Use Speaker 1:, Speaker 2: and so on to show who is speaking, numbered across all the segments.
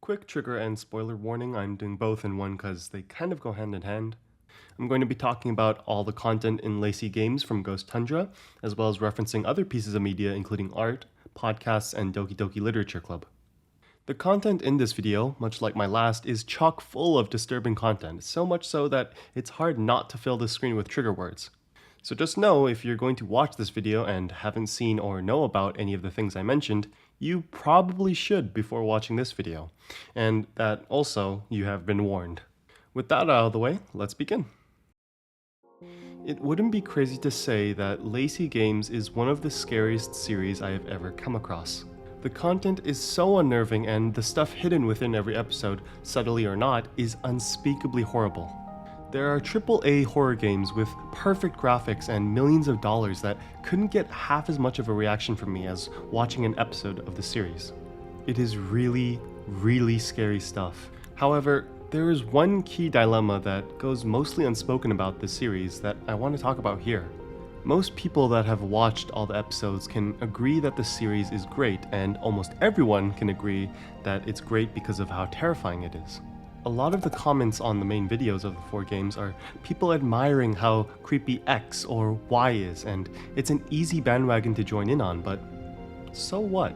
Speaker 1: Quick trigger and spoiler warning, I'm doing both in one because they kind of go hand in hand. I'm going to be talking about all the content in Lacey Games from Ghost Tundra, as well as referencing other pieces of media including art, podcasts, and Doki Doki Literature Club. The content in this video, much like my last, is chock full of disturbing content, so much so that it's hard not to fill the screen with trigger words. So just know if you're going to watch this video and haven't seen or know about any of the things I mentioned, you probably should before watching this video, and that also you have been warned. With that out of the way, let's begin. It wouldn't be crazy to say that Lacey Games is one of the scariest series I have ever come across. The content is so unnerving and the stuff hidden within every episode, subtly or not, is unspeakably horrible. There are AAA horror games with perfect graphics and millions of dollars that couldn't get half as much of a reaction from me as watching an episode of the series. It is really, really scary stuff. However, there is one key dilemma that goes mostly unspoken about this series that I want to talk about here. Most people that have watched all the episodes can agree that the series is great, and almost everyone can agree that it's great because of how terrifying it is. A lot of the comments on the main videos of the 4 games are people admiring how creepy X or Y is, and it's an easy bandwagon to join in on, but so what?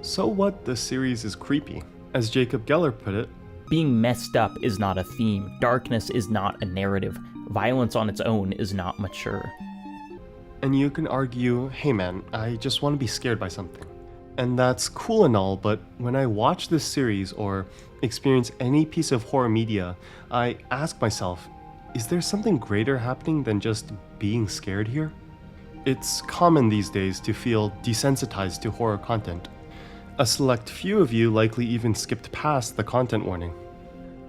Speaker 1: So what the series is creepy? As Jacob Geller put it,
Speaker 2: being messed up is not a theme, darkness is not a narrative, violence on its own is not mature.
Speaker 1: And you can argue, hey man, I just want to be scared by something. And that's cool and all, but when I watch this series or experience any piece of horror media, I ask myself, is there something greater happening than just being scared here? It's common these days to feel desensitized to horror content. A select few of you likely even skipped past the content warning.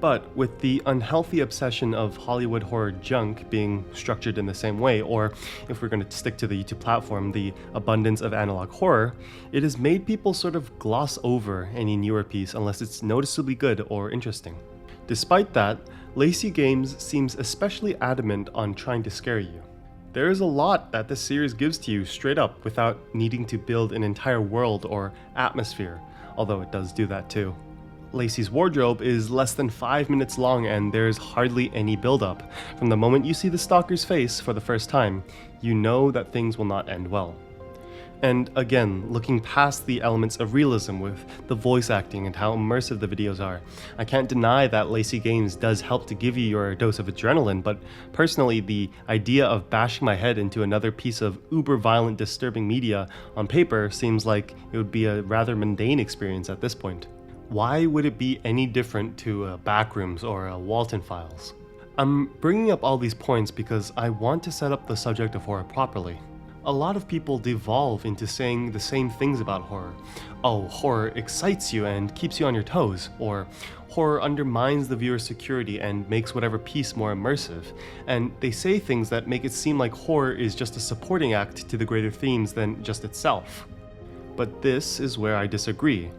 Speaker 1: But with the unhealthy obsession of Hollywood horror junk being structured in the same way, or if we're going to stick to the YouTube platform, the abundance of analog horror, it has made people sort of gloss over any newer piece unless it's noticeably good or interesting. Despite that, Lacey Games seems especially adamant on trying to scare you. There is a lot that this series gives to you straight up without needing to build an entire world or atmosphere, although it does do that too. Lacey's wardrobe is less than 5 minutes long and there's hardly any build-up. From the moment you see the stalker's face for the first time, you know that things will not end well. And again, looking past the elements of realism with the voice acting and how immersive the videos are, I can't deny that Lacey Games does help to give you your dose of adrenaline, but personally the idea of bashing my head into another piece of uber-violent disturbing media on paper seems like it would be a rather mundane experience at this point. Why would it be any different to a Backrooms or a Walten Files? I'm bringing up all these points because I want to set up the subject of horror properly. A lot of people devolve into saying the same things about horror. Oh, horror excites you and keeps you on your toes, or horror undermines the viewer's security and makes whatever piece more immersive. And they say things that make it seem like horror is just a supporting act to the greater themes than just itself. But this is where I disagree.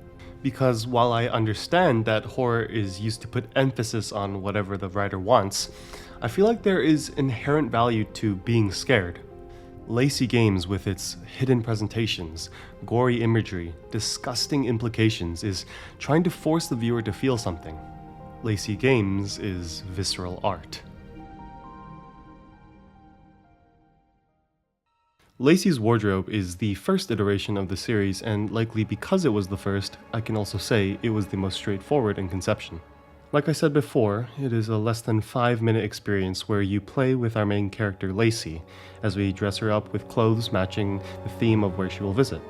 Speaker 1: Because while I understand that horror is used to put emphasis on whatever the writer wants, I feel like there is inherent value to being scared. Lacey Games, with its hidden presentations, gory imagery, disgusting implications, is trying to force the viewer to feel something. Lacey Games is visceral art. Lacey's wardrobe is the first iteration of the series, and likely because it was the first, I can also say it was the most straightforward in conception. Like I said before, it is a less than 5-minute experience where you play with our main character Lacey, as we dress her up with clothes matching the theme of where she will visit.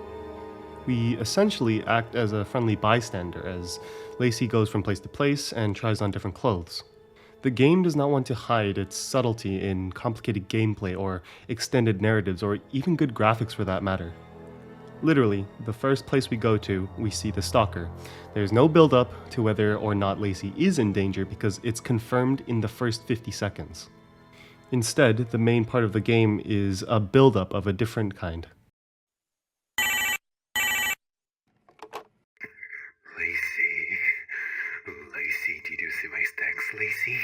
Speaker 1: We essentially act as a friendly bystander as Lacey goes from place to place and tries on different clothes. The game does not want to hide its subtlety in complicated gameplay or extended narratives or even good graphics for that matter. Literally, the first place we go to, we see the stalker. There's no build-up to whether or not Lacey is in danger because it's confirmed in the first 50 seconds. Instead, the main part of the game is a build-up of a different kind.
Speaker 3: Lacey, did you see my stacks, Lacey?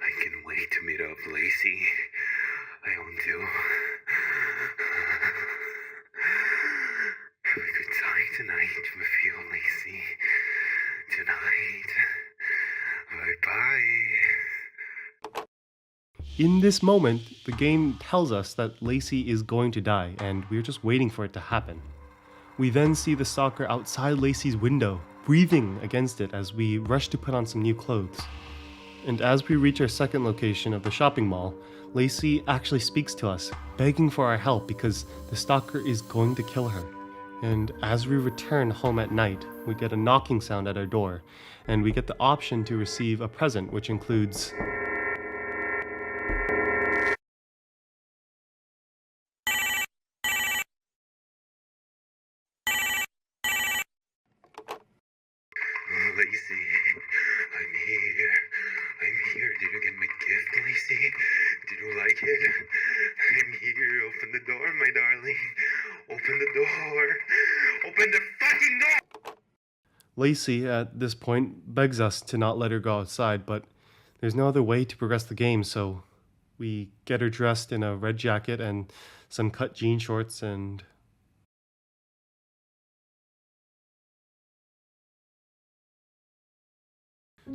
Speaker 3: I can't wait to meet up, Lacey. I want to have a good time tonight with you, Lacey.
Speaker 1: In this moment, the game tells us that Lacey is going to die, and we're just waiting for it to happen. We then see the stalker outside Lacey's window, breathing against it as we rush to put on some new clothes. And as we reach our second location of the shopping mall, Lacey actually speaks to us, begging for our help because the stalker is going to kill her. And as we return home at night, we get a knocking sound at our door, and we get the option to receive a present, which includes
Speaker 3: Lacey, I'm here. I'm here. Did you get my gift, Lacey? Did you like it? I'm here. Open the door, my darling. Open the door. Open the fucking door!
Speaker 1: Lacey, at this point, begs us to not let her go outside, but there's no other way to progress the game, so we get her dressed in a red jacket and some cut jean shorts and...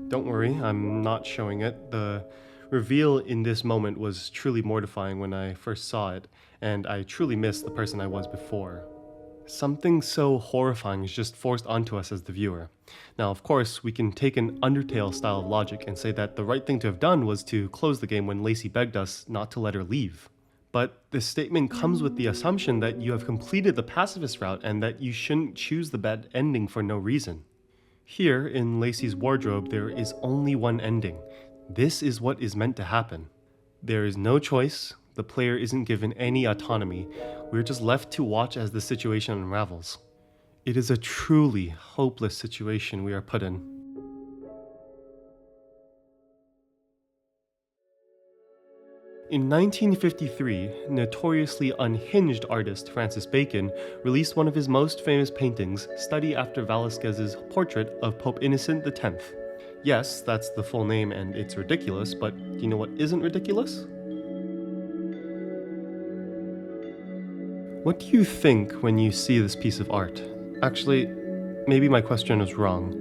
Speaker 1: Don't worry, I'm not showing it. The reveal in this moment was truly mortifying when I first saw it, and I truly missed the person I was before. Something so horrifying is just forced onto us as the viewer. Now, of course, we can take an Undertale style of logic and say that the right thing to have done was to close the game when Lacey begged us not to let her leave. But this statement comes with the assumption that you have completed the pacifist route and that you shouldn't choose the bad ending for no reason. Here, in Lacey's wardrobe, there is only one ending. This is what is meant to happen. There is no choice. The player isn't given any autonomy. We're just left to watch as the situation unravels. It is a truly hopeless situation we are put in. In 1953, notoriously unhinged artist Francis Bacon released one of his most famous paintings, Study after Velasquez's portrait of Pope Innocent X. Yes, that's the full name and it's ridiculous, but do you know what isn't ridiculous? What do you think when you see this piece of art? Actually, maybe my question was wrong.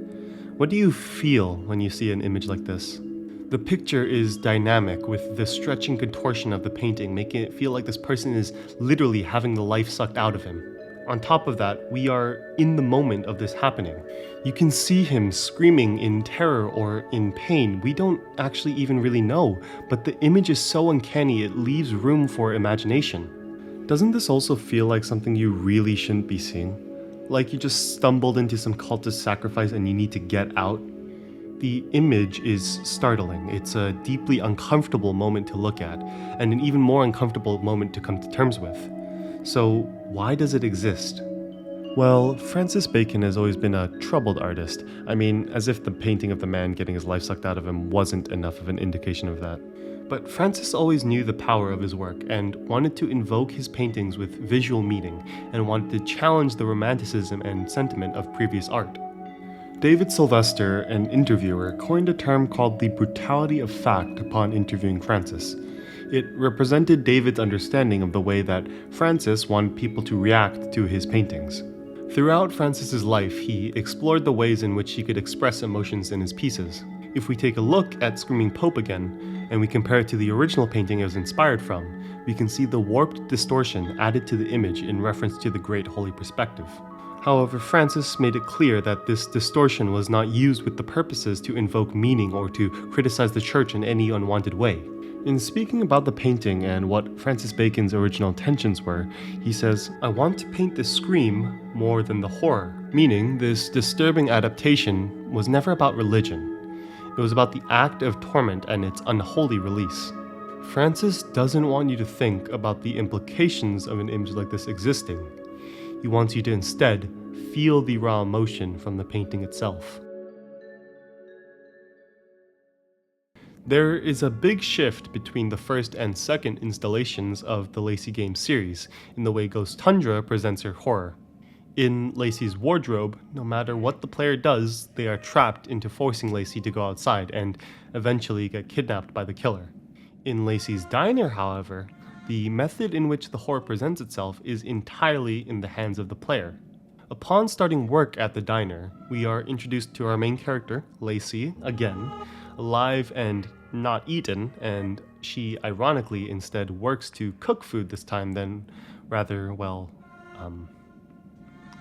Speaker 1: What do you feel when you see an image like this? The picture is dynamic, with the stretching contortion of the painting making it feel like this person is literally having the life sucked out of him. On top of that, we are in the moment of this happening. You can see him screaming in terror or in pain. We don't actually even really know, but the image is so uncanny it leaves room for imagination. Doesn't this also feel like something you really shouldn't be seeing? Like you just stumbled into some cultist sacrifice and you need to get out? The image is startling. It's a deeply uncomfortable moment to look at, and an even more uncomfortable moment to come to terms with. So, why does it exist? Well, Francis Bacon has always been a troubled artist. I mean, as if the painting of the man getting his life sucked out of him wasn't enough of an indication of that. But Francis always knew the power of his work and wanted to invoke his paintings with visual meaning and wanted to challenge the romanticism and sentiment of previous art. David Sylvester, an interviewer, coined a term called the brutality of fact upon interviewing Francis. It represented David's understanding of the way that Francis wanted people to react to his paintings. Throughout Francis's life, he explored the ways in which he could express emotions in his pieces. If we take a look at Screaming Pope again, and we compare it to the original painting it was inspired from, we can see the warped distortion added to the image in reference to the Great Holy Perspective. However, Francis made it clear that this distortion was not used with the purposes to invoke meaning or to criticize the church in any unwanted way. In speaking about the painting and what Francis Bacon's original intentions were, he says, "I want to paint the scream more than the horror," meaning this disturbing adaptation was never about religion. It was about the act of torment and its unholy release. Francis doesn't want you to think about the implications of an image like this existing. He wants you to instead feel the raw emotion from the painting itself. There is a big shift between the first and second installations of the Lacey game series in the way Ghost Tundra presents her horror. In Lacey's wardrobe, no matter what the player does, they are trapped into forcing Lacey to go outside and eventually get kidnapped by the killer. In Lacey's diner, however, the method in which the horror presents itself is entirely in the hands of the player. Upon starting work at the diner, we are introduced to our main character, Lacey, again, alive and not eaten, and she ironically instead works to cook food this time than rather, well,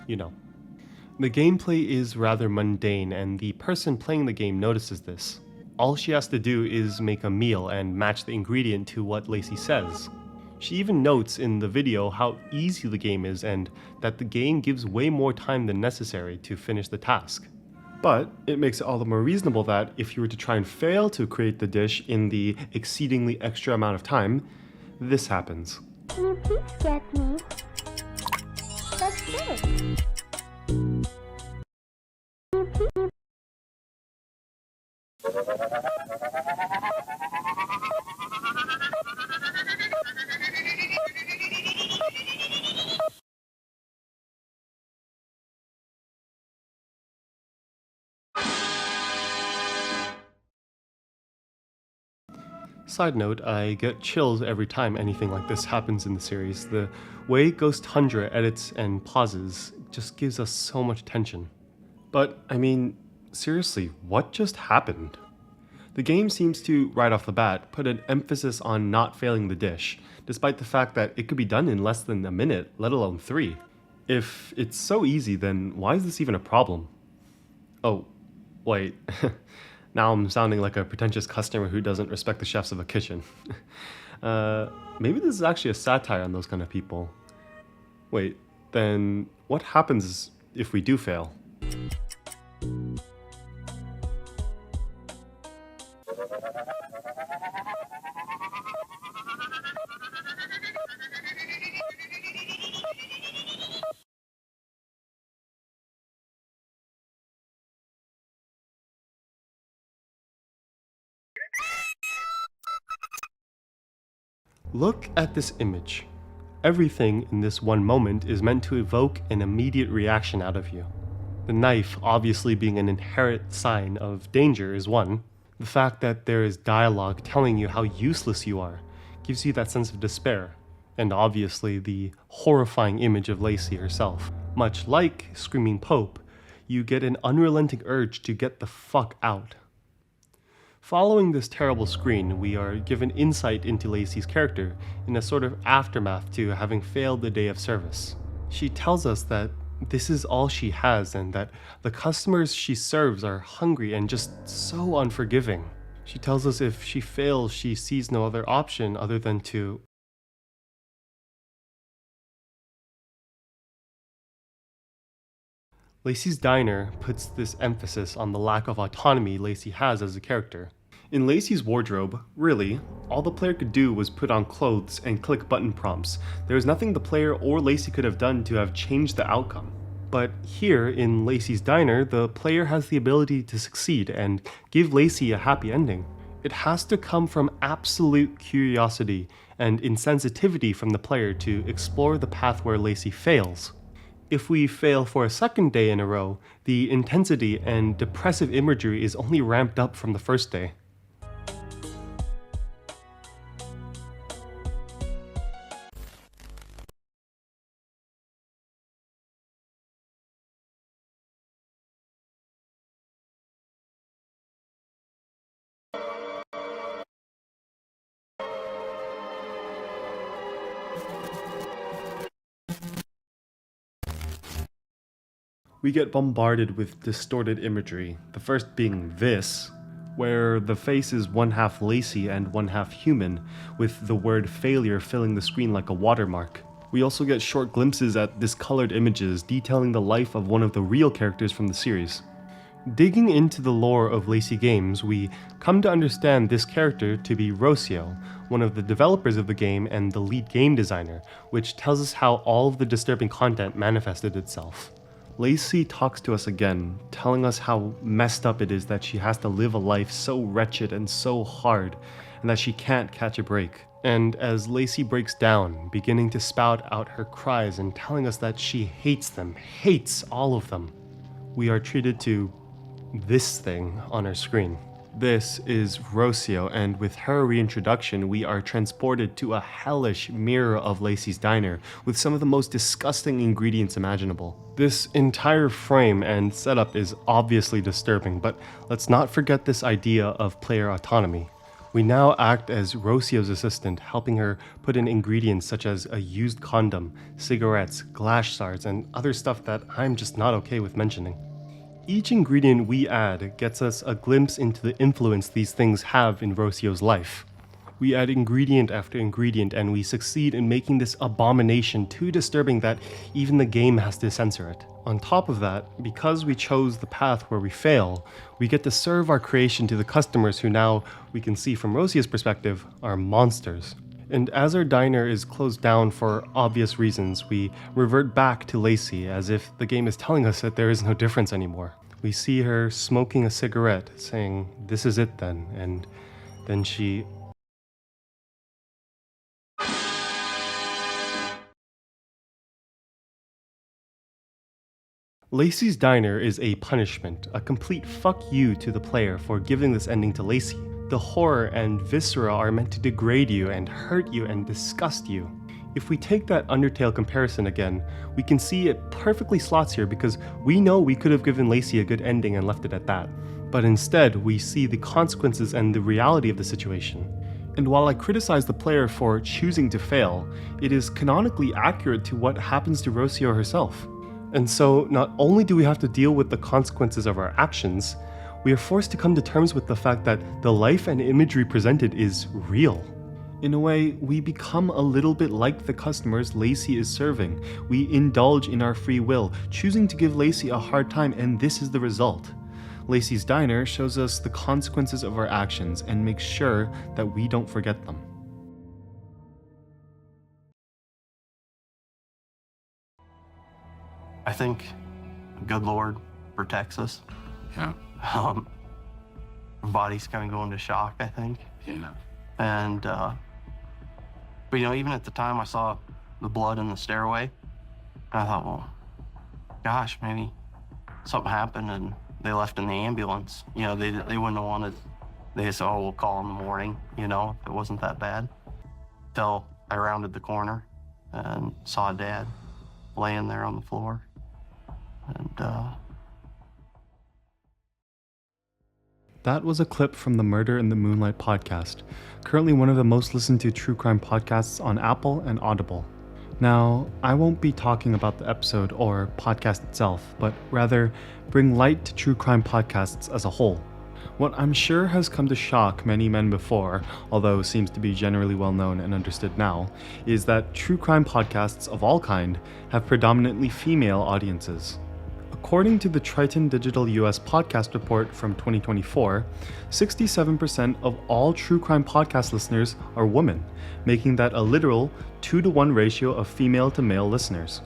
Speaker 1: you know. The gameplay is rather mundane, and the person playing the game notices this. All she has to do is make a meal and match the ingredient to what Lacey says. She even notes in the video how easy the game is and that the game gives way more time than necessary to finish the task. But it makes it all the more reasonable that if you were to try and fail to create the dish in the exceedingly extra amount of time, this happens.
Speaker 4: Can you please get me? That's good.
Speaker 1: Side note, I get chills every time anything like this happens in the series. The way Ghost Tundra edits and pauses just gives us so much tension. But, I mean, seriously, what just happened? The game seems to, right off the bat, put an emphasis on not failing the dish, despite the fact that it could be done in less than a minute, let alone 3. If it's so easy, then why is this even a problem? Oh, wait. Now I'm sounding like a pretentious customer who doesn't respect the chefs of a kitchen. Maybe this is actually a satire on those kind of people. Wait, then what happens if we do fail? Look at this image. Everything in this one moment is meant to evoke an immediate reaction out of you. The knife obviously being an inherent sign of danger is one. The fact that there is dialogue telling you how useless you are gives you that sense of despair. And obviously the horrifying image of Lacey herself. Much like Screaming Pope, you get an unrelenting urge to get the fuck out. Following this terrible screen, we are given insight into Lacey's character in a sort of aftermath to having failed the day of service. She tells us that this is all she has and that the customers she serves are hungry and just so unforgiving. She tells us if she fails, she sees no other option other than to Lacey's Diner puts this emphasis on the lack of autonomy Lacey has as a character. In Lacey's wardrobe, really, all the player could do was put on clothes and click button prompts. There was nothing the player or Lacey could have done to have changed the outcome. But here, in Lacey's Diner, the player has the ability to succeed and give Lacey a happy ending. It has to come from absolute curiosity and insensitivity from the player to explore the path where Lacey fails. If we fail for a second day in a row, the intensity and depressive imagery is only ramped up from the first day. We get bombarded with distorted imagery, the first being this, where the face is one half Lacey and one half human, with the word failure filling the screen like a watermark. We also get short glimpses at discolored images detailing the life of one of the real characters from the series. Digging into the lore of Lacey games, we come to understand this character to be Rocio, one of the developers of the game and the lead game designer, which tells us how all of the disturbing content manifested itself. Lacey talks to us again, telling us how messed up it is that she has to live a life so wretched and so hard, and that she can't catch a break. And as Lacey breaks down, beginning to spout out her cries and telling us that she hates them, hates all of them, we are treated to this thing on our screen. This is Rocio, and with her reintroduction, we are transported to a hellish mirror of Lacey's Diner with some of the most disgusting ingredients imaginable. This entire frame and setup is obviously disturbing, but let's not forget this idea of player autonomy. We now act as Rocio's assistant, helping her put in ingredients such as a used condom, cigarettes, glass shards, and other stuff that I'm just not okay with mentioning. Each ingredient we add gets us a glimpse into the influence these things have in Rocio's life. We add ingredient after ingredient and we succeed in making this abomination too disturbing that even the game has to censor it. On top of that, because we chose the path where we fail, we get to serve our creation to the customers who now, we can see from Rocio's perspective, are monsters. And as our diner is closed down for obvious reasons, we revert back to Lacey as if the game is telling us that there is no difference anymore. We see her smoking a cigarette, saying, "This is it then," and then she... Lacey's diner is a punishment, a complete fuck you to the player for giving this ending to Lacey. The horror and viscera are meant to degrade you and hurt you and disgust you. If we take that Undertale comparison again, we can see it perfectly slots here because we know we could have given Lacey a good ending and left it at that. But instead, we see the consequences and the reality of the situation. And while I criticize the player for choosing to fail, it is canonically accurate to what happens to Rocio herself. And so, not only do we have to deal with the consequences of our actions, we are forced to come to terms with the fact that the life and imagery presented is real. In a way, we become a little bit like the customers Lacey is serving. We indulge in our free will, choosing to give Lacey a hard time, and this is the result. Lacey's Diner shows us the consequences of our actions and makes sure that we don't forget them.
Speaker 5: I think the good Lord protects us.
Speaker 6: Yeah.
Speaker 5: Our body's kind of going into shock, I think.
Speaker 6: Yeah.
Speaker 5: And, but you know, even at the time I saw the blood in the stairway, I thought, well, gosh, maybe something happened and they left in the ambulance. You know, they wouldn't have wanted, they said, oh, we'll call in the morning, you know, it wasn't that bad. Till I rounded the corner and saw Dad laying there on the floor. And,
Speaker 1: That was a clip from the Murder in the Moonlight podcast, currently one of the most listened to true crime podcasts on Apple and Audible. Now, I won't be talking about the episode or podcast itself, but rather bring light to true crime podcasts as a whole. What I'm sure has come to shock many men before, although seems to be generally well known and understood now, is that true crime podcasts of all kind have predominantly female audiences. According to the Triton Digital US podcast report from 2024, 67% of all true crime podcast listeners are women, making that a literal 2-to-1 ratio of female to male listeners.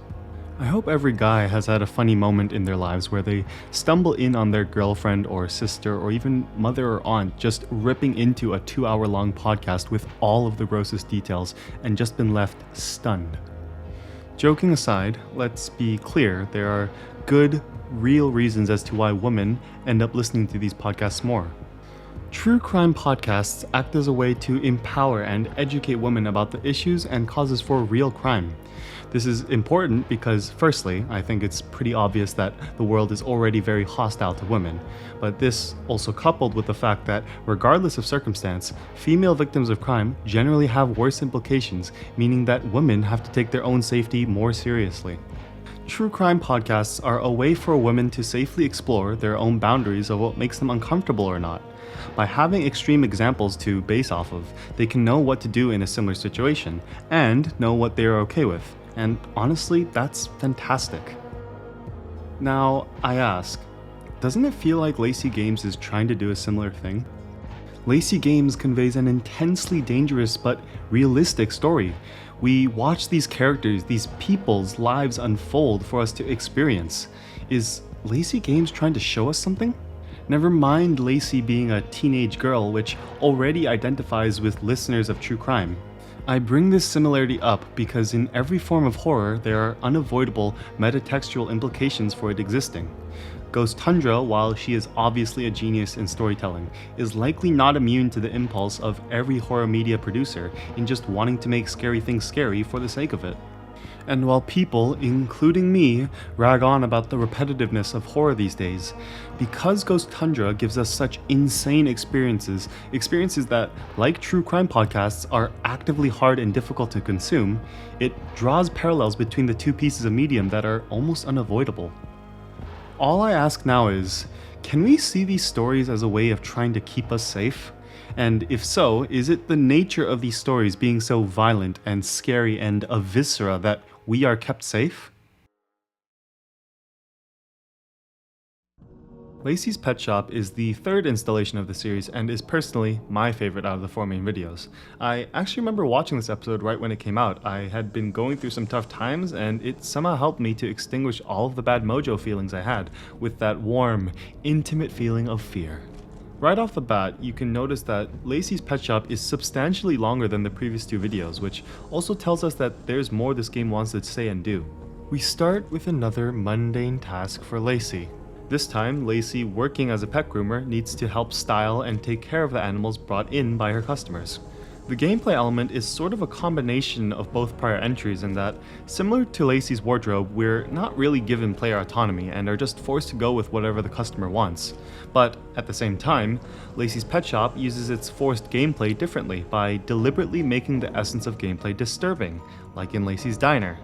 Speaker 1: I hope every guy has had a funny moment in their lives where they stumble in on their girlfriend or sister or even mother or aunt just ripping into a 2-hour-long podcast with all of the grossest details and just been left stunned. Joking aside, let's be clear, there are good, real reasons as to why women end up listening to these podcasts more. True crime podcasts act as a way to empower and educate women about the issues and causes for real crime. This is important because, firstly, I think it's pretty obvious that the world is already very hostile to women, but this also coupled with the fact that, regardless of circumstance, female victims of crime generally have worse implications, meaning that women have to take their own safety more seriously. True crime podcasts are a way for women to safely explore their own boundaries of what makes them uncomfortable or not. By having extreme examples to base off of, they can know what to do in a similar situation, and know what they are okay with. And honestly, that's fantastic. Now, I ask, doesn't it feel like Lacey Games is trying to do a similar thing? Lacey Games conveys an intensely dangerous but realistic story. We watch these characters, these people's lives unfold for us to experience. Is Lacey Games trying to show us something? Never mind Lacey being a teenage girl, which already identifies with listeners of true crime. I bring this similarity up because in every form of horror, there are unavoidable metatextual implications for it existing. Ghost Tundra, while she is obviously a genius in storytelling, is likely not immune to the impulse of every horror media producer in just wanting to make scary things scary for the sake of it. And while people, including me, rag on about the repetitiveness of horror these days, because Ghost Tundra gives us such insane experiences that, like true crime podcasts, are actively hard and difficult to consume, it draws parallels between the two pieces of medium that are almost unavoidable. All I ask now is, can we see these stories as a way of trying to keep us safe? And if so, is it the nature of these stories being so violent and scary and a viscera that we are kept safe? Lacey's Pet Shop is the third installation of the series and is personally my favorite out of the four main videos. I actually remember watching this episode right when it came out. I had been going through some tough times and it somehow helped me to extinguish all of the bad mojo feelings I had with that warm, intimate feeling of fear. Right off the bat, you can notice that Lacey's Pet Shop is substantially longer than the previous two videos, which also tells us that there's more this game wants to say and do. We start with another mundane task for Lacey. This time, Lacey, working as a pet groomer, needs to help style and take care of the animals brought in by her customers. The gameplay element is sort of a combination of both prior entries in that, similar to Lacey's wardrobe, we're not really given player autonomy and are just forced to go with whatever the customer wants. But at the same time, Lacey's Pet Shop uses its forced gameplay differently by deliberately making the essence of gameplay disturbing, like in Lacey's Diner.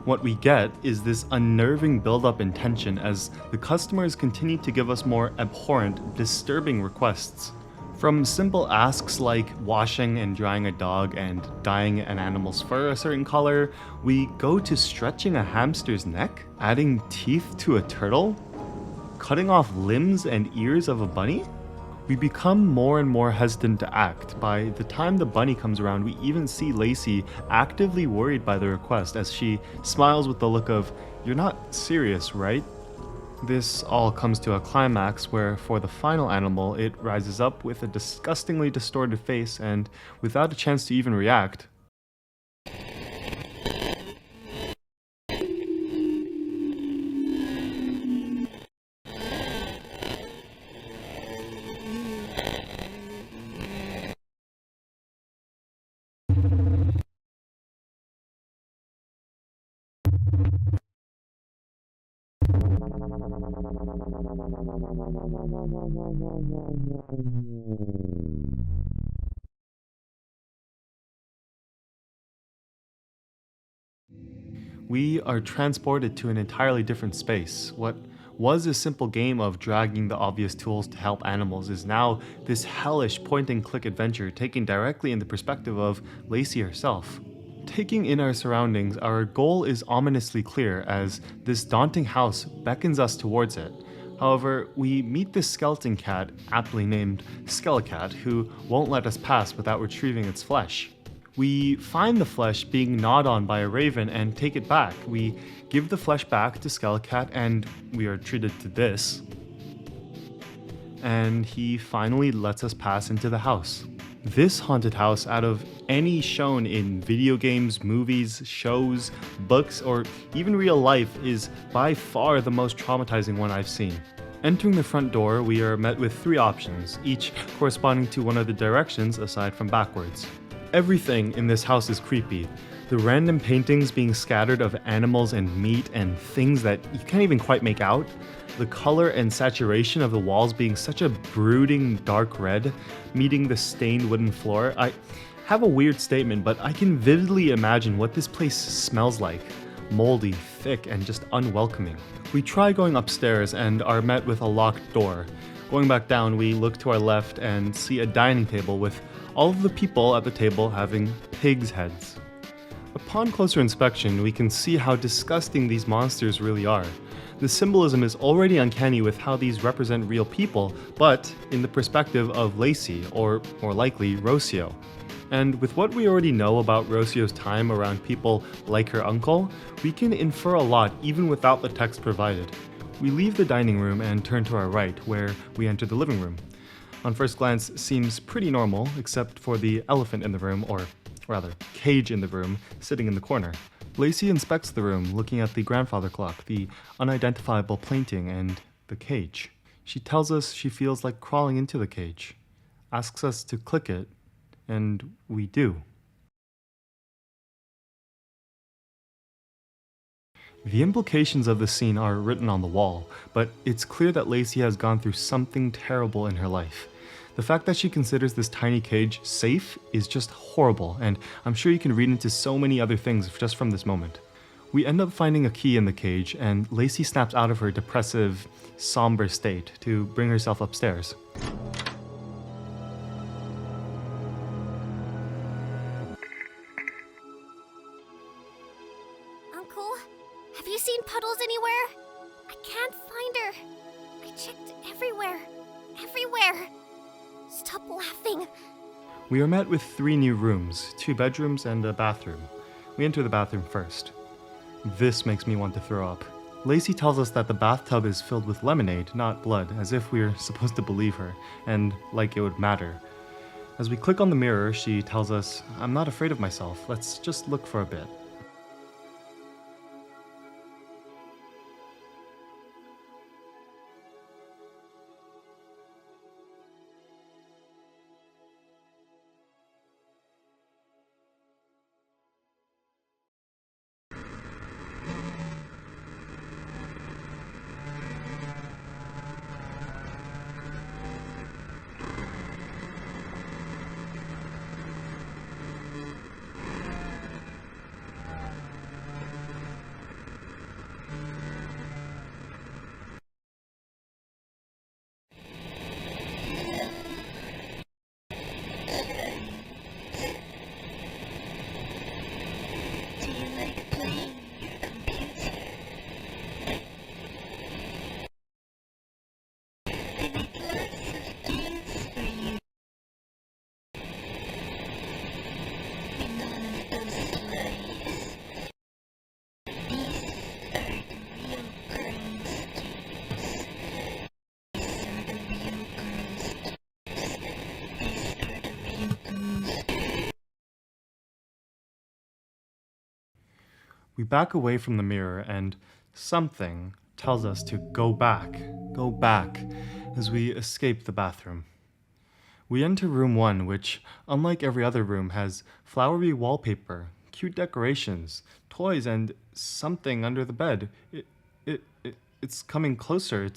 Speaker 1: What we get is this unnerving build-up in tension as the customers continue to give us more abhorrent, disturbing requests. From simple asks like washing and drying a dog and dyeing an animal's fur a certain color, we go to stretching a hamster's neck, adding teeth to a turtle, cutting off limbs and ears of a bunny. We become more and more hesitant to act. By the time the bunny comes around, we even see Lacey actively worried by the request as she smiles with the look of, "You're not serious, right?" This all comes to a climax where, for the final animal, it rises up with a disgustingly distorted face and, without a chance to even react, we are transported to an entirely different space. What was a simple game of dragging the obvious tools to help animals is now this hellish point-and-click adventure taken directly in the perspective of Lacey herself. Taking in our surroundings, our goal is ominously clear as this daunting house beckons us towards it. However, we meet this skeleton cat, aptly named Skelecat, who won't let us pass without retrieving its flesh. We find the flesh being gnawed on by a raven and take it back. We give the flesh back to Skelecat and we are treated to this. And he finally lets us pass into the house. This haunted house, out of any shown in video games, movies, shows, books, or even real life, is by far the most traumatizing one I've seen. Entering the front door, we are met with three options, each corresponding to one of the directions aside from backwards. Everything in this house is creepy. The random paintings being scattered of animals and meat and things that you can't even quite make out. The color and saturation of the walls being such a brooding dark red, meeting the stained wooden floor. I have a weird statement, but I can vividly imagine what this place smells like. Moldy, thick, and just unwelcoming. We try going upstairs and are met with a locked door. Going back down, we look to our left and see a dining table with all of the people at the table having pigs' heads. Upon closer inspection, we can see how disgusting these monsters really are. The symbolism is already uncanny with how these represent real people, but in the perspective of Lacey, or more likely, Rocio. And with what we already know about Rocio's time around people like her uncle, we can infer a lot even without the text provided. We leave the dining room and turn to our right, where we enter the living room. On first glance, seems pretty normal, except for the elephant in the room, or rather, cage in the room, sitting in the corner. Lacey inspects the room, looking at the grandfather clock, the unidentifiable painting, and the cage. She tells us she feels like crawling into the cage, asks us to click it, and we do. The implications of the scene are written on the wall, but it's clear that Lacey has gone through something terrible in her life. The fact that she considers this tiny cage safe is just horrible, and I'm sure you can read into so many other things just from this moment. We end up finding a key in the cage, and Lacey snaps out of her depressive, somber state to bring herself upstairs.
Speaker 6: Uncle, have you seen Puddles anywhere? I can't find her. I checked everywhere. Everywhere. Stop laughing.
Speaker 1: We are met with 3 new rooms, 2 bedrooms and a bathroom. We enter the bathroom first. This makes me want to throw up. Lacey tells us that the bathtub is filled with lemonade, not blood, as if we're supposed to believe her, and like it would matter. As we click on the mirror, she tells us, "I'm not afraid of myself, let's just look for a bit." We back away from the mirror and something tells us to go back, as we escape the bathroom. We enter room 1, which, unlike every other room, has flowery wallpaper, cute decorations, toys, and something under the bed. It's coming closer.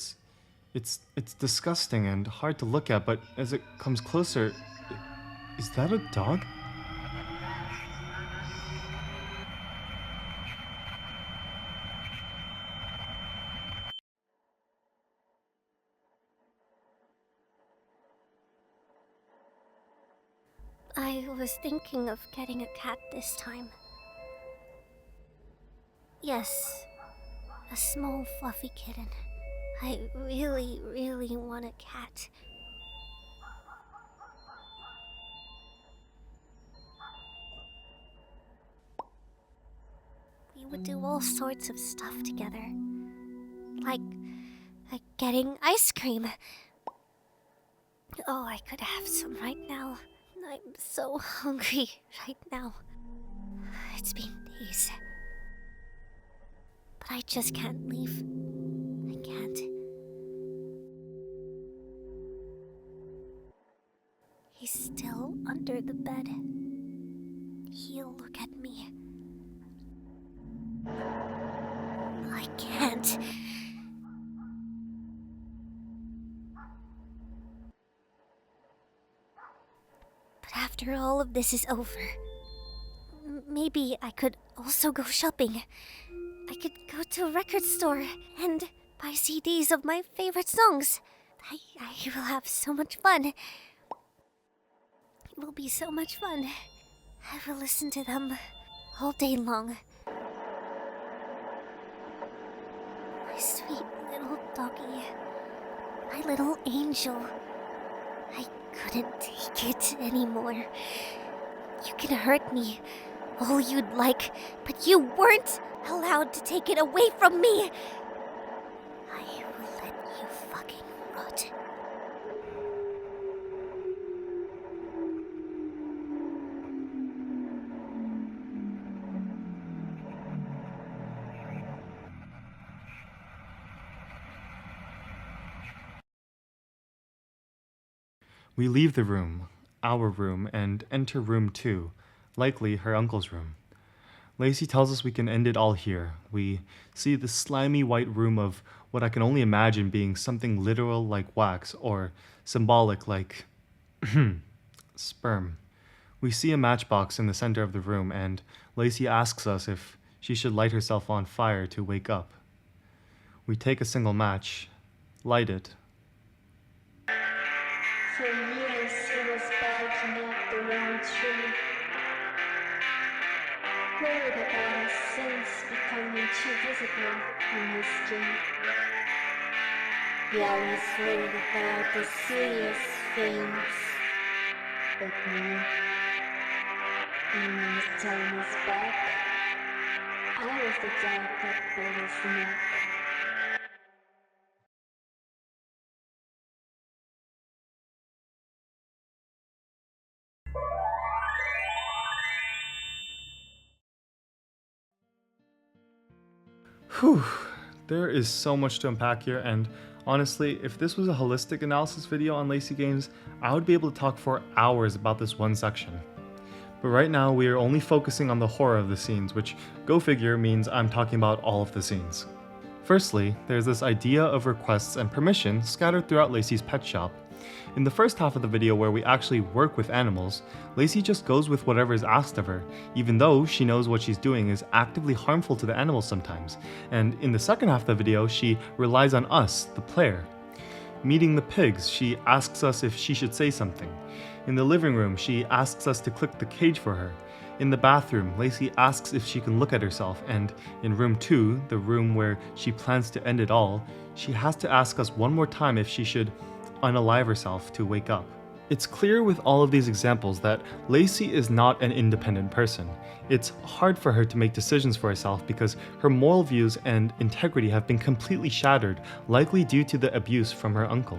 Speaker 1: It's disgusting and hard to look at, but as it comes closer, is that a dog?
Speaker 6: I was thinking of getting a cat this time. Yes, a small fluffy kitten. I really, really want a cat. We would do all sorts of stuff together. Like getting ice cream. Oh, I could have some right now. I'm so hungry right now. It's been days. But I just can't leave. I can't. He's still under the bed. He'll look at me. I can't. But after all of this is over, maybe I could also go shopping. I could go to a record store and buy CDs of my favorite songs. I will have so much fun. It will be so much fun. I will listen to them all day long. My sweet little doggy. My little angel. I couldn't take it anymore. You can hurt me all you'd like, but you weren't allowed to take it away from me. I will let you fucking rot.
Speaker 1: We leave the room, our room, and enter room 2, likely her uncle's room. Lacey tells us we can end it all here. We see the slimy white room of what I can only imagine being something literal like wax or symbolic like sperm. We see a matchbox in the center of the room, and Lacey asks us if she should light herself on fire to wake up. We take a single match, light it.
Speaker 4: For years he was barking up the wrong tree. Worried about his sins becoming too visible on his skin. He always worried about the serious things. But me, when I was telling his back, I was the dog that pulled his neck.
Speaker 1: Whew, there is so much to unpack here, and honestly, if this was a holistic analysis video on Lacey games, I would be able to talk for hours about this one section. But right now, we are only focusing on the horror of the scenes, which, go figure, means I'm talking about all of the scenes. Firstly, there's this idea of requests and permission scattered throughout Lacey's pet shop. In the first half of the video where we actually work with animals, Lacey just goes with whatever is asked of her, even though she knows what she's doing is actively harmful to the animals sometimes. And in the second half of the video, she relies on us, the player. Meeting the pigs, she asks us if she should say something. In the living room, she asks us to click the cage for her. In the bathroom, Lacey asks if she can look at herself, and in room 2, the room where she plans to end it all, she has to ask us one more time if she should unalive herself to wake up. It's clear with all of these examples that Lacey is not an independent person. It's hard for her to make decisions for herself because her moral views and integrity have been completely shattered, likely due to the abuse from her uncle.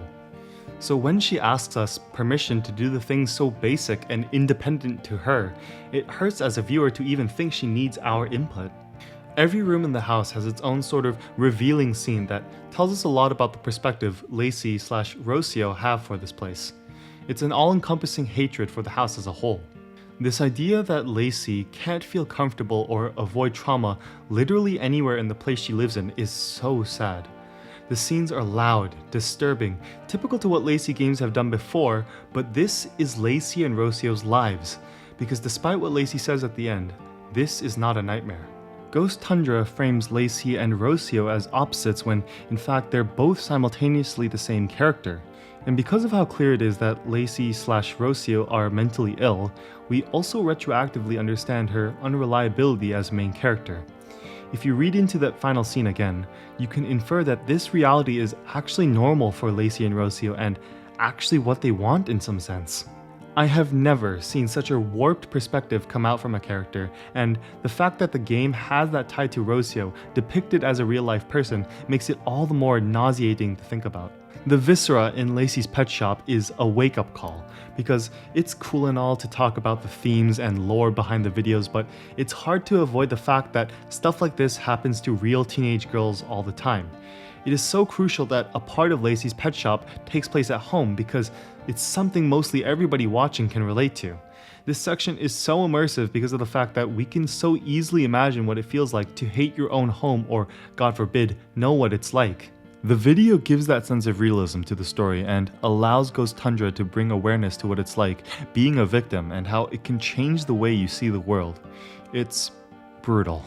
Speaker 1: So when she asks us permission to do the things so basic and independent to her, it hurts as a viewer to even think she needs our input. Every room in the house has its own sort of revealing scene that tells us a lot about the perspective Lacey/Rocio have for this place. It's an all-encompassing hatred for the house as a whole. This idea that Lacey can't feel comfortable or avoid trauma literally anywhere in the place she lives in is so sad. The scenes are loud, disturbing, typical to what Lacey games have done before, but this is Lacey and Rocio's lives, because despite what Lacey says at the end, this is not a nightmare. Ghost Tundra frames Lacey and Rocio as opposites when, in fact, they're both simultaneously the same character. And because of how clear it is that Lacey/Rocio are mentally ill, we also retroactively understand her unreliability as main character. If you read into that final scene again, you can infer that this reality is actually normal for Lacey and Rocio and actually what they want in some sense. I have never seen such a warped perspective come out from a character, and the fact that the game has that tied to Rocio depicted as a real-life person makes it all the more nauseating to think about. The viscera in Lacey's pet shop is a wake-up call, because it's cool and all to talk about the themes and lore behind the videos, but it's hard to avoid the fact that stuff like this happens to real teenage girls all the time. It is so crucial that a part of Lacey's pet shop takes place at home because it's something mostly everybody watching can relate to. This section is so immersive because of the fact that we can so easily imagine what it feels like to hate your own home or, God forbid, know what it's like. The video gives that sense of realism to the story and allows Ghost Tundra to bring awareness to what it's like being a victim and how it can change the way you see the world. It's brutal.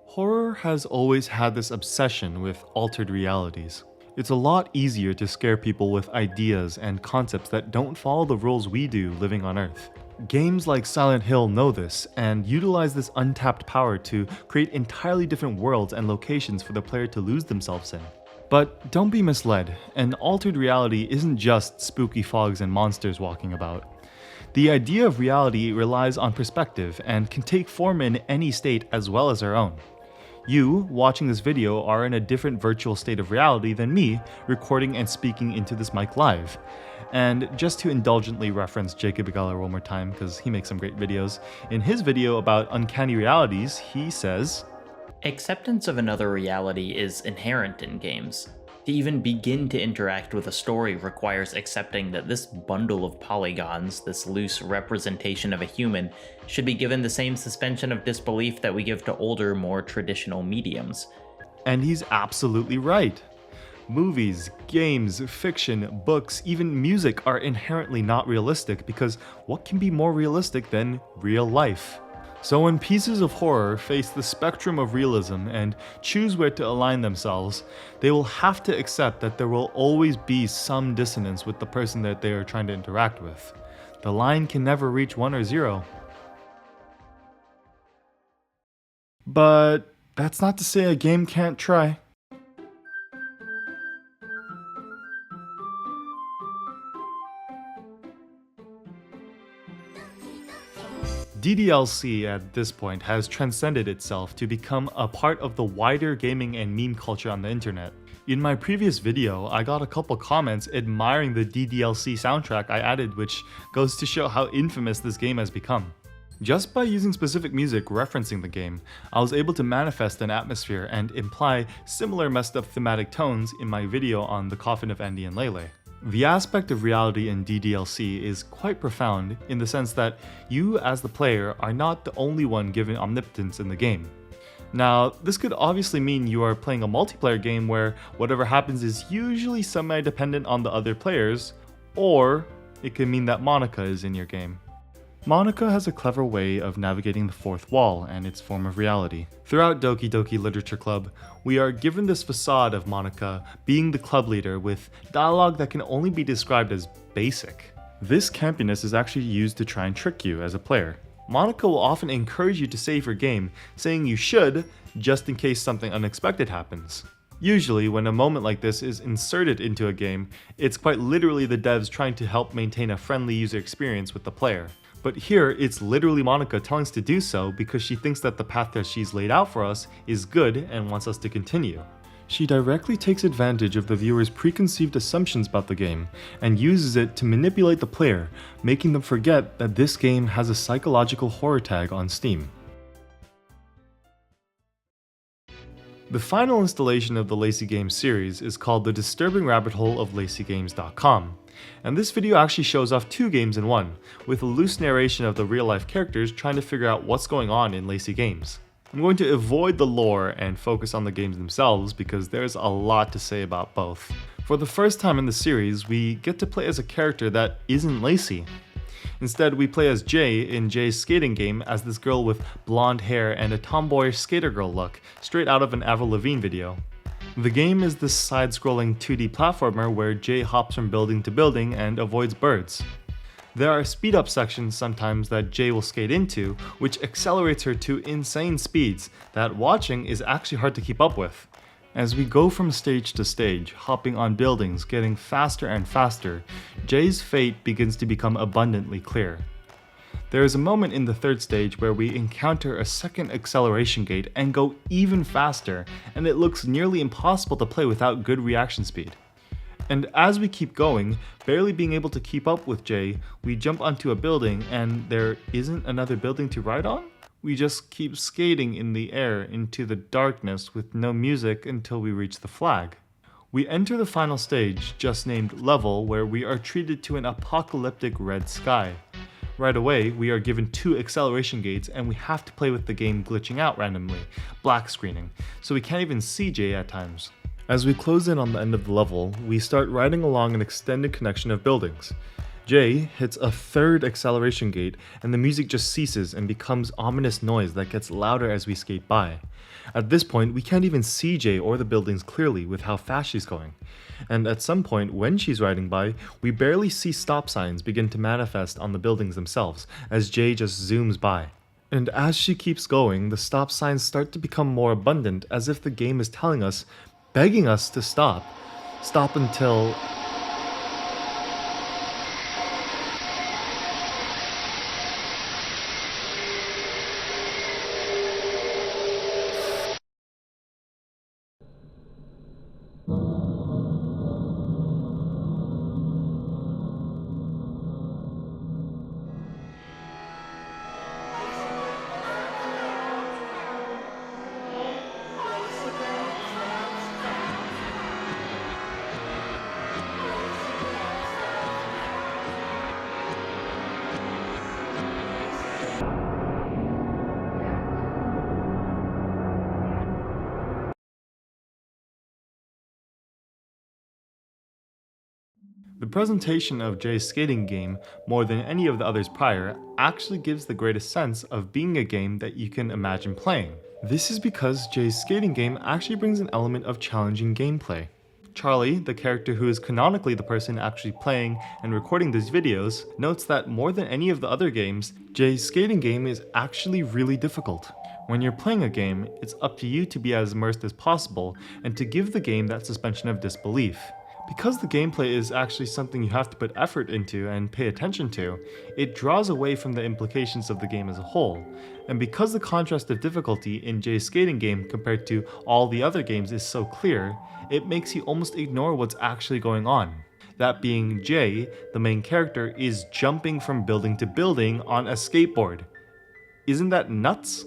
Speaker 1: Horror has always had this obsession with altered realities. It's a lot easier to scare people with ideas and concepts that don't follow the rules we do living on Earth. Games like Silent Hill know this and utilize this untapped power to create entirely different worlds and locations for the player to lose themselves in. But don't be misled, an altered reality isn't just spooky fogs and monsters walking about. The idea of reality relies on perspective and can take form in any state as well as our own. You, watching this video, are in a different virtual state of reality than me, recording and speaking into this mic live. And just to indulgently reference Jacob Geller one more time, because he makes some great videos, in his video about uncanny realities, he says,
Speaker 2: Acceptance of another reality is inherent in games. To even begin to interact with a story requires accepting that this bundle of polygons, this loose representation of a human, should be given the same suspension of disbelief that we give to older, more traditional mediums.
Speaker 1: And he's absolutely right. Movies, games, fiction, books, even music are inherently not realistic because what can be more realistic than real life? So when pieces of horror face the spectrum of realism and choose where to align themselves, they will have to accept that there will always be some dissonance with the person that they are trying to interact with. The line can never reach 1 or 0. But that's not to say a game can't try. DDLC at this point has transcended itself to become a part of the wider gaming and meme culture on the internet. In my previous video, I got a couple comments admiring the DDLC soundtrack I added, which goes to show how infamous this game has become. Just by using specific music referencing the game, I was able to manifest an atmosphere and imply similar messed up thematic tones in my video on the coffin of Andy and Lele. The aspect of reality in DDLC is quite profound in the sense that you as the player are not the only one given omnipotence in the game. Now, this could obviously mean you are playing a multiplayer game where whatever happens is usually semi-dependent on the other players, or it could mean that Monica is in your game. Monica has a clever way of navigating the fourth wall and its form of reality. Throughout Doki Doki Literature Club, we are given this facade of Monica being the club leader with dialogue that can only be described as basic. This campiness is actually used to try and trick you as a player. Monica will often encourage you to save your game, saying you should, just in case something unexpected happens. Usually, when a moment like this is inserted into a game, it's quite literally the devs trying to help maintain a friendly user experience with the player. But here, it's literally Monica telling us to do so because she thinks that the path that she's laid out for us is good and wants us to continue. She directly takes advantage of the viewer's preconceived assumptions about the game and uses it to manipulate the player, making them forget that this game has a psychological horror tag on Steam. The final installation of the Lacey Games series is called The Disturbing Rabbit Hole of LaceyGames.com. And this video actually shows off 2 games in one, with a loose narration of the real-life characters trying to figure out what's going on in Lacey Games. I'm going to avoid the lore and focus on the games themselves because there's a lot to say about both. For the first time in the series, we get to play as a character that isn't Lacey. Instead, we play as Jay in Jay's skating game as this girl with blonde hair and a tomboyish skater girl look, straight out of an Avril Lavigne video. The game is this side-scrolling 2D platformer where Jay hops from building to building and avoids birds. There are speed-up sections sometimes that Jay will skate into, which accelerates her to insane speeds that watching is actually hard to keep up with. As we go from stage to stage, hopping on buildings, getting faster and faster, Jay's fate begins to become abundantly clear. There is a moment in the 3rd stage where we encounter a second acceleration gate and go even faster, and it looks nearly impossible to play without good reaction speed. And as we keep going, barely being able to keep up with Jay, we jump onto a building and there isn't another building to ride on? We just keep skating in the air into the darkness with no music until we reach the flag. We enter the final stage, just named Level, where we are treated to an apocalyptic red sky. Right away, we are given 2 acceleration gates and we have to play with the game glitching out randomly, black screening, so we can't even see Jay at times. As we close in on the end of the level, we start riding along an extended connection of buildings. Jay hits a 3rd acceleration gate and the music just ceases and becomes ominous noise that gets louder as we skate by. At this point, we can't even see Jay or the buildings clearly with how fast she's going. And at some point, when she's riding by, we barely see stop signs begin to manifest on the buildings themselves as Jay just zooms by. And as she keeps going, the stop signs start to become more abundant as if the game is telling us, begging us to stop. Stop until... The presentation of Jay's skating game, more than any of the others prior, actually gives the greatest sense of being a game that you can imagine playing. This is because Jay's skating game actually brings an element of challenging gameplay. Charlie, the character who is canonically the person actually playing and recording these videos, notes that more than any of the other games, Jay's skating game is actually really difficult. When you're playing a game, it's up to you to be as immersed as possible and to give the game that suspension of disbelief. Because the gameplay is actually something you have to put effort into and pay attention to, it draws away from the implications of the game as a whole. And because the contrast of difficulty in Jay's skating game compared to all the other games is so clear, it makes you almost ignore what's actually going on. That being Jay, the main character, is jumping from building to building on a skateboard. Isn't that nuts?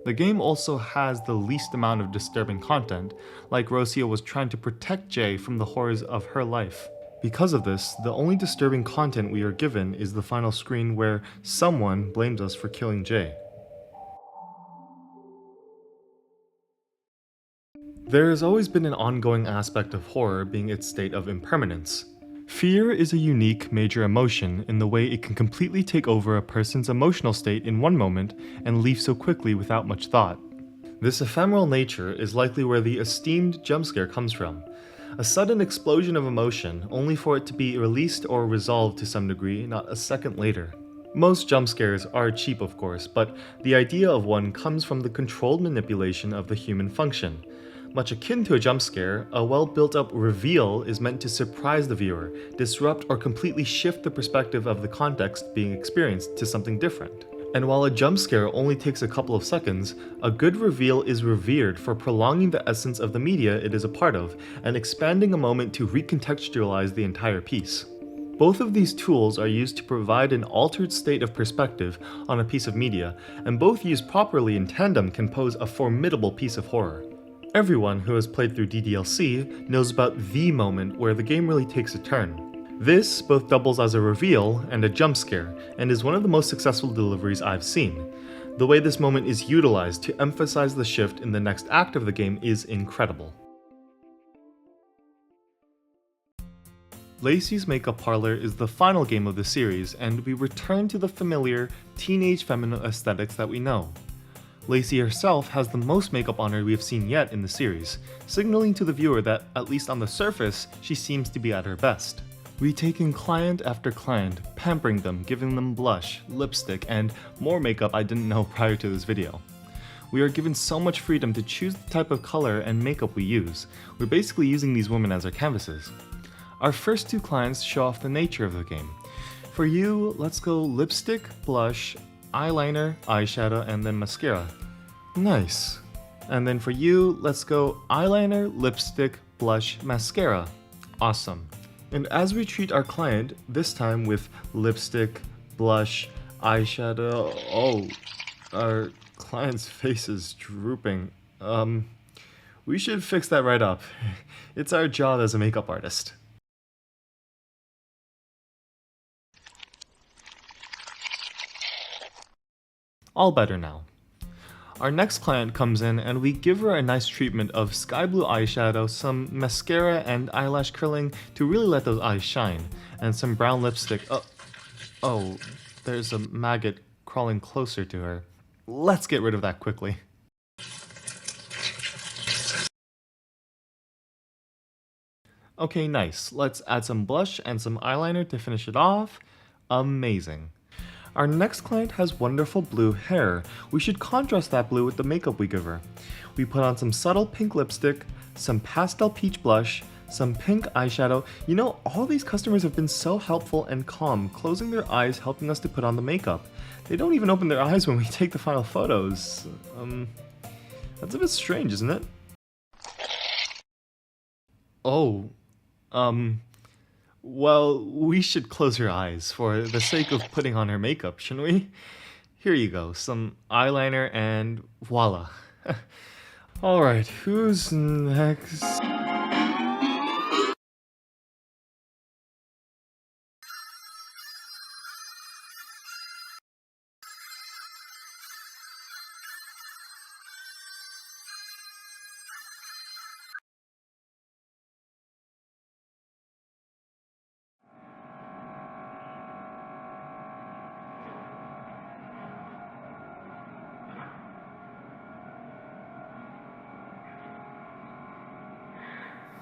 Speaker 1: The game also has the least amount of disturbing content, like Rosia was trying to protect Jay from the horrors of her life. Because of this, the only disturbing content we are given is the final screen where someone blames us for killing Jay. There has always been an ongoing aspect of horror being its state of impermanence. Fear is a unique, major emotion in the way it can completely take over a person's emotional state in one moment and leave so quickly without much thought. This ephemeral nature is likely where the esteemed jump scare comes from. A sudden explosion of emotion, only for it to be released or resolved to some degree not a second later. Most jump scares are cheap, of course, but the idea of one comes from the controlled manipulation of the human function. Much akin to a jump scare, a well-built-up reveal is meant to surprise the viewer, disrupt or completely shift the perspective of the context being experienced to something different. And while a jump scare only takes a couple of seconds, a good reveal is revered for prolonging the essence of the media it is a part of and expanding a moment to recontextualize the entire piece. Both of these tools are used to provide an altered state of perspective on a piece of media, and both used properly in tandem can pose a formidable piece of horror. Everyone who has played through DDLC knows about the moment where the game really takes a turn. This both doubles as a reveal and a jump scare, and is one of the most successful deliveries I've seen. The way this moment is utilized to emphasize the shift in the next act of the game is incredible. Lacey's Makeup Parlor is the final game of the series, and we return to the familiar teenage feminine aesthetics that we know. Lacey herself has the most makeup on her we have seen yet in the series, signaling to the viewer that, at least on the surface, she seems to be at her best. We take in client after client, pampering them, giving them blush, lipstick, and more makeup I didn't know prior to this video. We are given so much freedom to choose the type of color and makeup we use. We're basically using these women as our canvases. Our first two clients show off the nature of the game. For you, let's go lipstick, blush, eyeliner, eyeshadow, and then mascara. Nice. And then for you, let's go eyeliner, lipstick, blush, mascara. Awesome. And as we treat our client, this time with lipstick, blush, eyeshadow, oh, our client's face is drooping. We should fix that right up. It's our job as a makeup artist. All better now. Our next client comes in and we give her a nice treatment of sky blue eyeshadow, some mascara and eyelash curling to really let those eyes shine, and some brown lipstick. Oh, there's a maggot crawling closer to her. Let's get rid of that quickly. Okay, nice. Let's add some blush and some eyeliner to finish it off. Amazing. Our next client has wonderful blue hair. We should contrast that blue with the makeup we give her. We put on some subtle pink lipstick, some pastel peach blush, some pink eyeshadow. You know, all these customers have been so helpful and calm, closing their eyes, helping us to put on the makeup. They don't even open their eyes when we take the final photos. That's a bit strange, isn't it? Oh, well, we should close her eyes for the sake of putting on her makeup, shouldn't we? Here you go, some eyeliner and voila. Alright, who's next?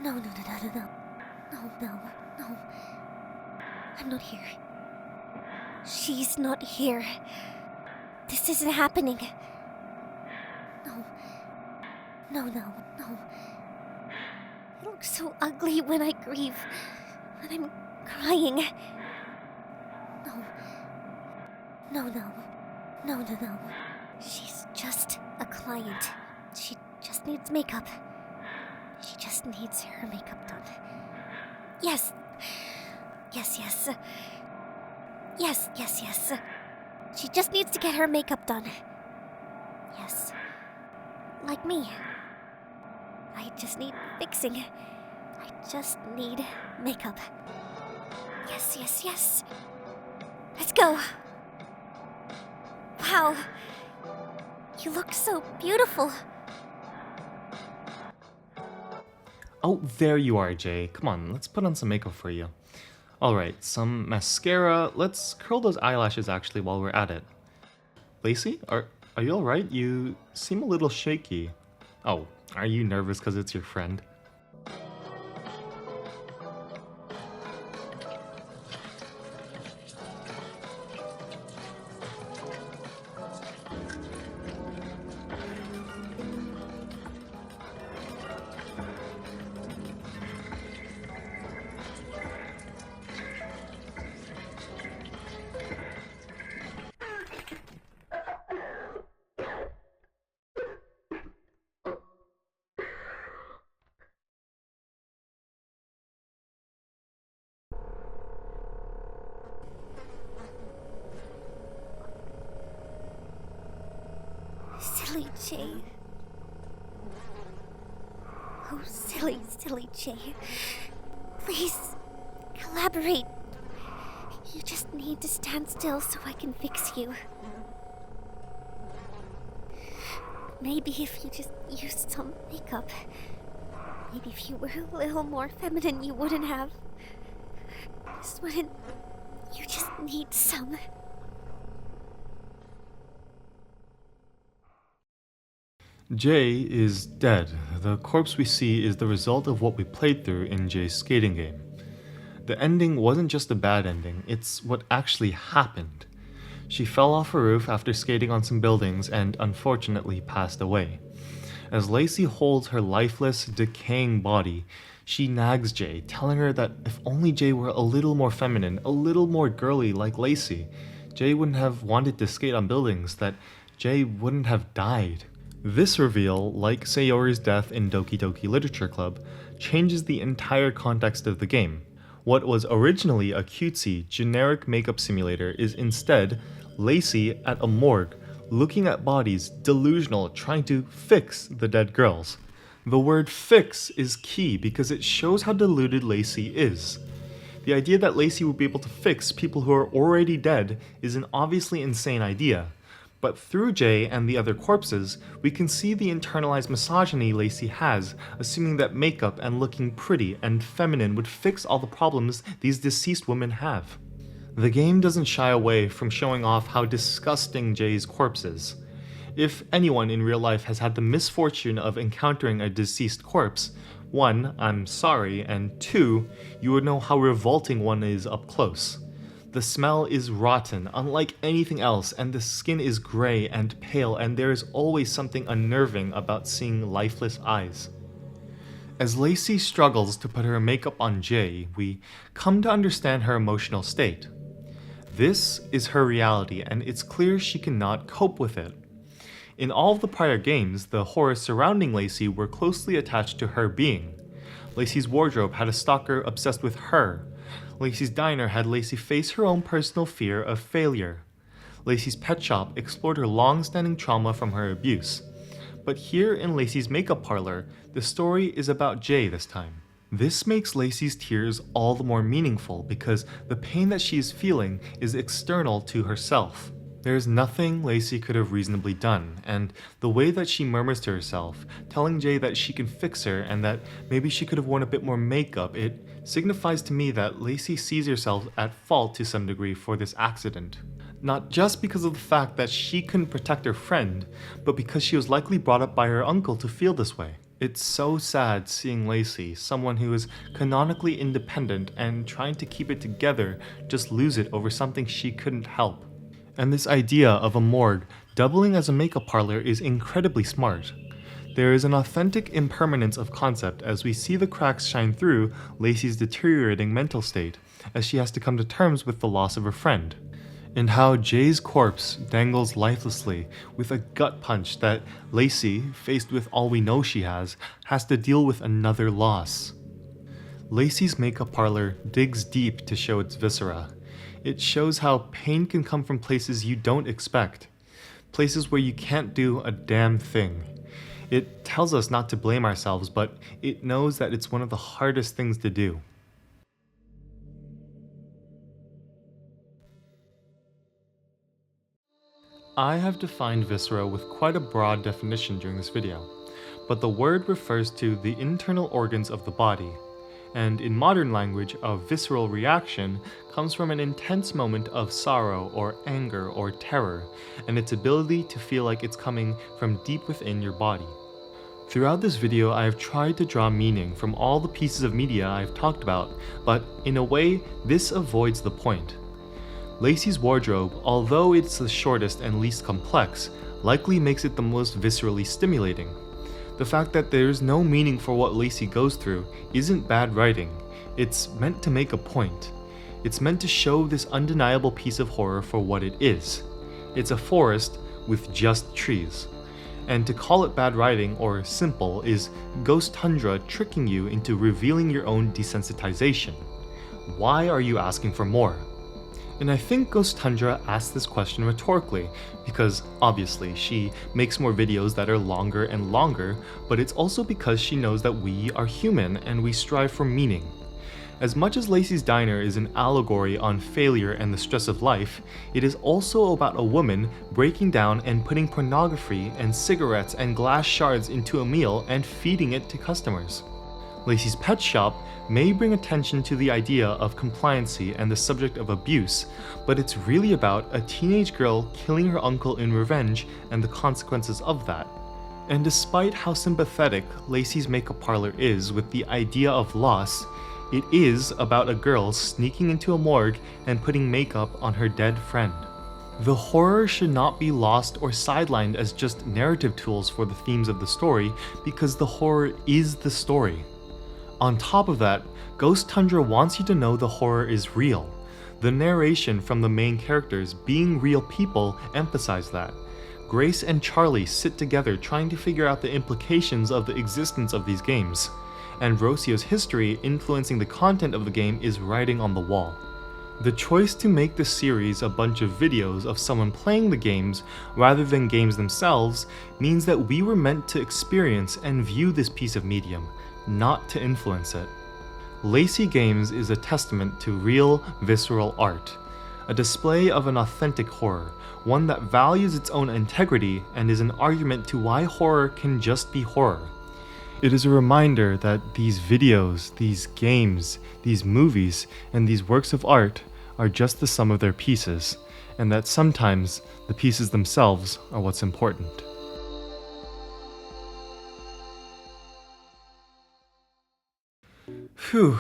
Speaker 6: No. I'm not here. She's not here. This isn't happening. No. It looks so ugly when I grieve. When I'm crying. No. She's just a client. She just needs makeup. She just needs her makeup done. Yes. She just needs to get her makeup done. Yes. Like me. I just need fixing. I just need makeup. Yes. Let's go. Wow. You look so beautiful.
Speaker 1: Oh, there you are, Jay. Come on, let's put on some makeup for you. Alright, some mascara. Let's curl those eyelashes actually while we're at it. Lacey, are you alright? You seem a little shaky. Oh, are you nervous because it's your friend?
Speaker 6: Silly Jay. Oh, silly Jay. Please, collaborate. You just need to stand still so I can fix you. Maybe if you just used some makeup. Maybe if you were a little more feminine, you wouldn't have. This wouldn't. You just need some.
Speaker 1: Jay is dead. The corpse we see is the result of what we played through in Jay's skating game. The ending wasn't just a bad ending, it's what actually happened. She fell off a roof after skating on some buildings and unfortunately passed away. As Lacey holds her lifeless, decaying body, she nags Jay, telling her that if only Jay were a little more feminine, a little more girly like Lacey, Jay wouldn't have wanted to skate on buildings, that Jay wouldn't have died. This reveal, like Sayori's death in Doki Doki Literature Club, changes the entire context of the game. What was originally a cutesy, generic makeup simulator is instead Lacey at a morgue, looking at bodies, delusional, trying to fix the dead girls. The word fix is key because it shows how deluded Lacey is. The idea that Lacey would be able to fix people who are already dead is an obviously insane idea. But through Jay and the other corpses, we can see the internalized misogyny Lacey has, assuming that makeup and looking pretty and feminine would fix all the problems these deceased women have. The game doesn't shy away from showing off how disgusting Jay's corpse is. If anyone in real life has had the misfortune of encountering a deceased corpse, 1, I'm sorry, and 2, you would know how revolting one is up close. The smell is rotten, unlike anything else, and the skin is gray and pale, and there is always something unnerving about seeing lifeless eyes. As Lacey struggles to put her makeup on Jay, we come to understand her emotional state. This is her reality, and it's clear she cannot cope with it. In all of the prior games, the horrors surrounding Lacey were closely attached to her being. Lacey's wardrobe had a stalker obsessed with her. Lacey's diner had Lacey face her own personal fear of failure. Lacey's pet shop explored her long-standing trauma from her abuse. But here in Lacey's makeup parlor, the story is about Jay this time. This makes Lacey's tears all the more meaningful because the pain that she is feeling is external to herself. There is nothing Lacey could have reasonably done, and the way that she murmurs to herself, telling Jay that she can fix her and that maybe she could have worn a bit more makeup, it signifies to me that Lacey sees herself at fault to some degree for this accident. Not just because of the fact that she couldn't protect her friend, but because she was likely brought up by her uncle to feel this way. It's so sad seeing Lacey, someone who is canonically independent and trying to keep it together, just lose it over something she couldn't help. And this idea of a morgue doubling as a makeup parlor is incredibly smart. There is an authentic impermanence of concept as we see the cracks shine through Lacey's deteriorating mental state, as she has to come to terms with the loss of her friend. And how Jay's corpse dangles lifelessly with a gut punch that Lacey, faced with all we know she has to deal with another loss. Lacey's makeup parlor digs deep to show its viscera. It shows how pain can come from places you don't expect, places where you can't do a damn thing. It tells us not to blame ourselves, but it knows that it's one of the hardest things to do. I have defined viscera with quite a broad definition during this video, but the word refers to the internal organs of the body, and in modern language, a visceral reaction comes from an intense moment of sorrow or anger or terror, and its ability to feel like it's coming from deep within your body. Throughout this video, I have tried to draw meaning from all the pieces of media I've talked about, but in a way, this avoids the point. Lacey's wardrobe, although it's the shortest and least complex, likely makes it the most viscerally stimulating. The fact that there's no meaning for what Lacey goes through isn't bad writing. It's meant to make a point. It's meant to show this undeniable piece of horror for what it is. It's a forest with just trees. And to call it bad writing or simple is Ghost Tundra tricking you into revealing your own desensitization. Why are you asking for more? And I think Ghost Tundra asked this question rhetorically, because obviously she makes more videos that are longer and longer, but it's also because she knows that we are human and we strive for meaning. As much as Lacey's Diner is an allegory on failure and the stress of life, it is also about a woman breaking down and putting pornography and cigarettes and glass shards into a meal and feeding it to customers. Lacey's Pet Shop may bring attention to the idea of compliancy and the subject of abuse, but it's really about a teenage girl killing her uncle in revenge and the consequences of that. And despite how sympathetic Lacey's makeup parlor is with the idea of loss, it is about a girl sneaking into a morgue and putting makeup on her dead friend. The horror should not be lost or sidelined as just narrative tools for the themes of the story, because the horror is the story. On top of that, Ghost Tundra wants you to know the horror is real. The narration from the main characters being real people emphasize that. Grace and Charlie sit together trying to figure out the implications of the existence of these games, and Rocio's history influencing the content of the game is writing on the wall. The choice to make the series a bunch of videos of someone playing the games rather than games themselves means that we were meant to experience and view this piece of medium, not to influence it. Lacey Games is a testament to real, visceral art, a display of an authentic horror, one that values its own integrity and is an argument to why horror can just be horror. It is a reminder that these videos, these games, these movies, and these works of art are just the sum of their pieces, and that sometimes the pieces themselves are what's important. Phew.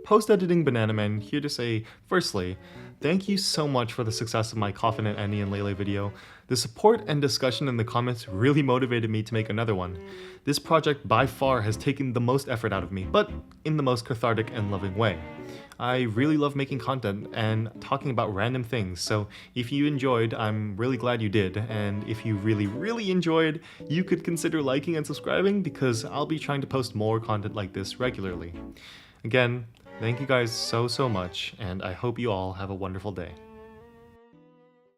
Speaker 1: Post-editing Banana Man here to say, firstly, thank you so much for the success of my Coffin and Annie and Lele video. The support and discussion in the comments really motivated me to make another one. This project by far has taken the most effort out of me, but in the most cathartic and loving way. I really love making content and talking about random things, so if you enjoyed, I'm really glad you did, and if you really enjoyed, you could consider liking and subscribing, because I'll be trying to post more content like this regularly. Again, thank you guys so much, and I hope you all have a wonderful day.